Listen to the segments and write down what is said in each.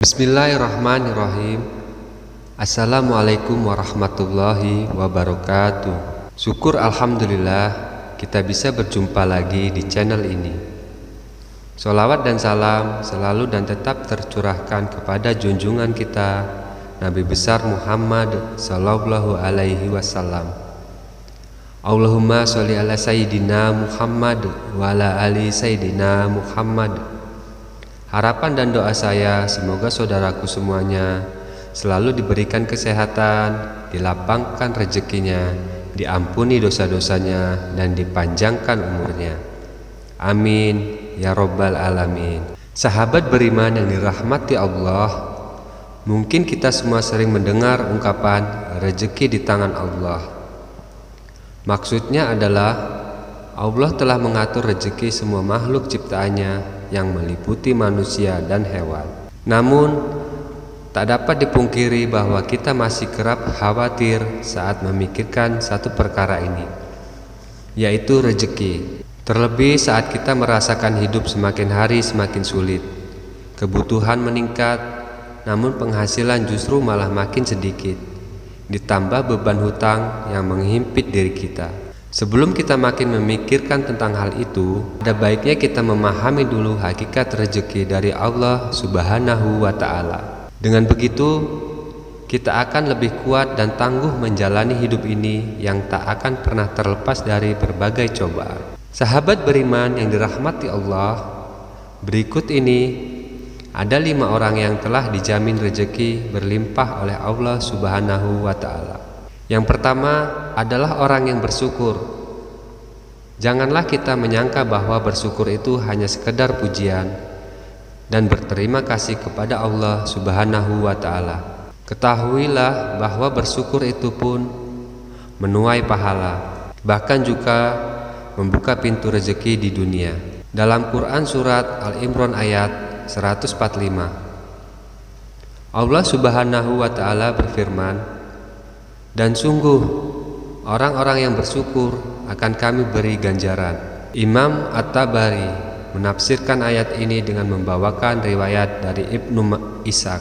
Bismillahirrahmanirrahim. Assalamualaikum warahmatullahi wabarakatuh. Syukur alhamdulillah kita bisa berjumpa lagi di channel ini. Sholawat dan salam selalu dan tetap tercurahkan kepada junjungan kita Nabi besar Muhammad sallallahu alaihi wasallam. Allahumma sholli ala sayyidina Muhammad wa ala ali sayyidina Muhammad. Harapan dan doa saya semoga saudaraku semuanya selalu diberikan kesehatan, dilapangkan rezekinya, diampuni dosa-dosanya, dan dipanjangkan umurnya. Amin ya robbal alamin. Sahabat beriman yang dirahmati Allah, mungkin kita semua sering mendengar ungkapan rezeki di tangan Allah. Maksudnya adalah Allah telah mengatur rezeki semua makhluk ciptaannya yang meliputi manusia dan hewan. Namun, tak dapat dipungkiri bahwa kita masih kerap khawatir saat memikirkan satu perkara ini, yaitu rezeki. Terlebih saat kita merasakan hidup semakin hari semakin sulit. Kebutuhan meningkat, namun penghasilan justru malah makin sedikit. Ditambah beban hutang yang menghimpit diri kita. Sebelum kita makin memikirkan tentang hal itu, ada baiknya kita memahami dulu hakikat rezeki dari Allah Subhanahu wa Ta'ala. Dengan begitu, kita akan lebih kuat dan tangguh menjalani hidup ini yang tak akan pernah terlepas dari berbagai cobaan. Sahabat beriman yang dirahmati Allah, berikut ini ada 5 orang yang telah dijamin rezeki berlimpah oleh Allah Subhanahu wa Ta'ala. Yang pertama adalah orang yang bersyukur. Janganlah kita menyangka bahwa bersyukur itu hanya sekedar pujian dan berterima kasih kepada Allah Subhanahu wa Ta'ala. Ketahuilah bahwa bersyukur itu pun menuai pahala, bahkan juga membuka pintu rezeki di dunia. Dalam Quran surat Al-Imran ayat 145, Allah Subhanahu wa Ta'ala berfirman, "Dan sungguh orang-orang yang bersyukur akan kami beri ganjaran." Imam At-Tabari menafsirkan ayat ini dengan membawakan riwayat dari Ibnu Ishaq.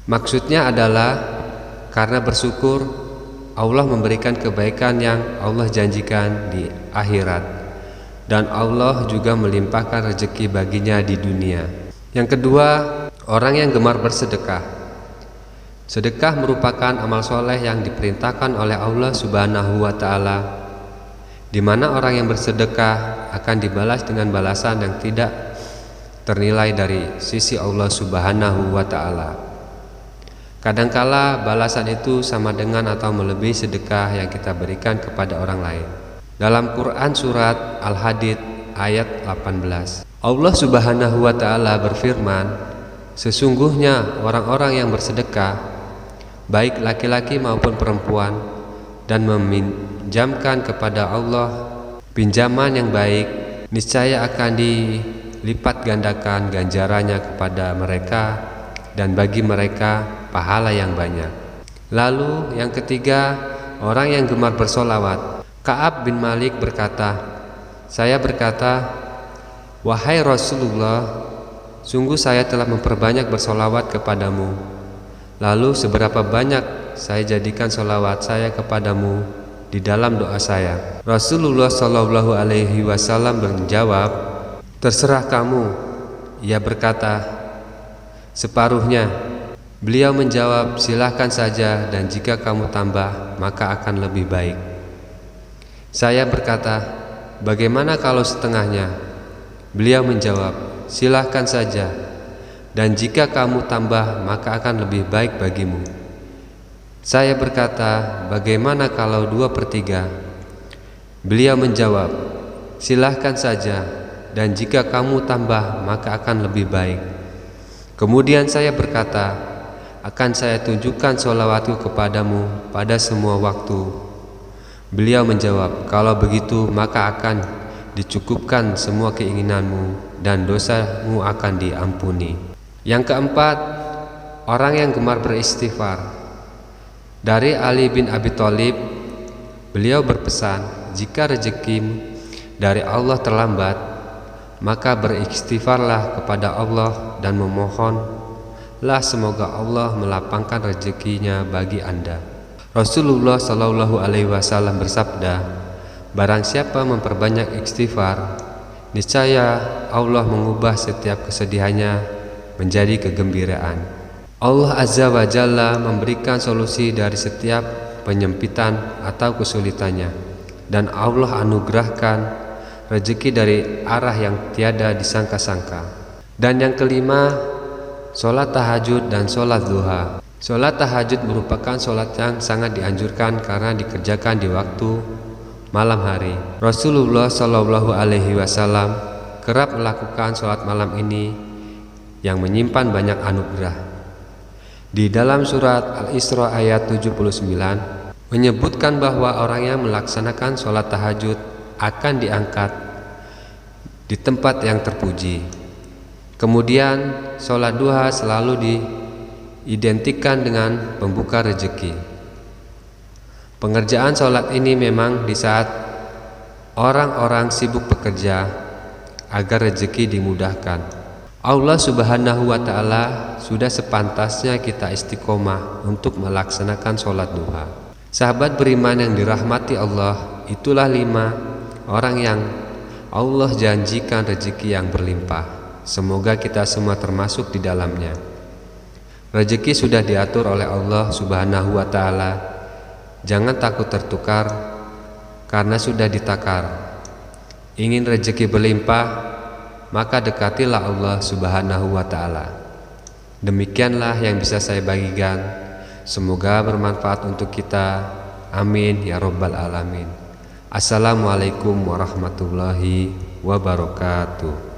Maksudnya adalah karena bersyukur Allah memberikan kebaikan yang Allah janjikan di akhirat, dan Allah juga melimpahkan rezeki baginya di dunia. Yang kedua, orang yang gemar bersedekah. Sedekah merupakan amal soleh yang diperintahkan oleh Allah Subhanahu wa Ta'ala, di mana orang yang bersedekah akan dibalas dengan balasan yang tidak ternilai dari sisi Allah Subhanahu wa Ta'ala. Kadangkala balasan itu sama dengan atau melebihi sedekah yang kita berikan kepada orang lain. Dalam Quran surat Al-Hadid ayat 18, Allah Subhanahu wa Ta'ala berfirman, "Sesungguhnya orang-orang yang bersedekah, baik laki-laki maupun perempuan, dan meminjamkan kepada Allah pinjaman yang baik, niscaya akan dilipat gandakan ganjarannya kepada mereka dan bagi mereka pahala yang banyak." Lalu yang ketiga, orang yang gemar bersolawat. Ka'ab bin Malik berkata, "Saya berkata, wahai Rasulullah, sungguh saya telah memperbanyak bersolawat kepadamu. Lalu seberapa banyak saya jadikan solawat saya kepadamu di dalam doa saya?" Rasulullah Shallallahu alaihi wasallam menjawab, "Terserah kamu." Ia berkata, "Separuhnya." Beliau menjawab, "Silahkan saja, dan jika kamu tambah maka akan lebih baik." Saya berkata, "Bagaimana kalau setengahnya?" Beliau menjawab, "Silahkan saja, dan jika kamu tambah maka akan lebih baik bagimu." Saya berkata, "Bagaimana kalau 2/3?" Beliau menjawab, "Silahkan saja, dan jika kamu tambah maka akan lebih baik." Kemudian saya berkata, "Akan saya tunjukkan sholawatku kepadamu pada semua waktu." Beliau menjawab, "Kalau begitu maka akan dicukupkan semua keinginanmu dan dosamu akan diampuni." Yang keempat, orang yang gemar beristighfar. Dari Ali bin Abi Thalib, beliau berpesan, "Jika rezeki dari Allah terlambat, maka beristighfarlah kepada Allah dan memohon semoga Allah melapangkan rezekinya bagi Anda. Rasulullah Shallallahu Alaihi Wasallam bersabda, barang siapa memperbanyak istighfar, niscaya Allah mengubah setiap kesedihannya menjadi kegembiraan. Allah Azza wa Jalla memberikan solusi dari setiap penyempitan atau kesulitannya, dan Allah anugerahkan rezeki dari arah yang tiada disangka-sangka. Dan yang kelima, sholat tahajud dan sholat duha. Sholat tahajud merupakan sholat yang sangat dianjurkan karena dikerjakan di waktu malam hari. Rasulullah Shallallahu Alaihi Wasallam kerap melakukan sholat malam ini yang menyimpan banyak anugerah. Di dalam surat Al-Isra ayat 79 menyebutkan bahwa orang yang melaksanakan sholat tahajud akan diangkat di tempat yang terpuji. Kemudian sholat duha selalu diidentikan dengan pembuka rezeki. Pengerjaan sholat ini memang di saat orang-orang sibuk bekerja agar rezeki dimudahkan. Allah Subhanahu wa Ta'ala sudah sepantasnya kita istiqomah untuk melaksanakan sholat duha. Sahabat beriman yang dirahmati Allah, itulah 5 orang yang Allah janjikan rezeki yang berlimpah. Semoga kita semua termasuk di dalamnya. Rezeki sudah diatur oleh Allah Subhanahu wa Ta'ala. Jangan takut tertukar karena sudah ditakar. Ingin rezeki berlimpah, maka dekatilah Allah Subhanahu wa Ta'ala. Demikianlah yang bisa saya bagikan. Semoga bermanfaat untuk kita. Amin ya Rabbal Alamin. Assalamualaikum warahmatullahi wabarakatuh.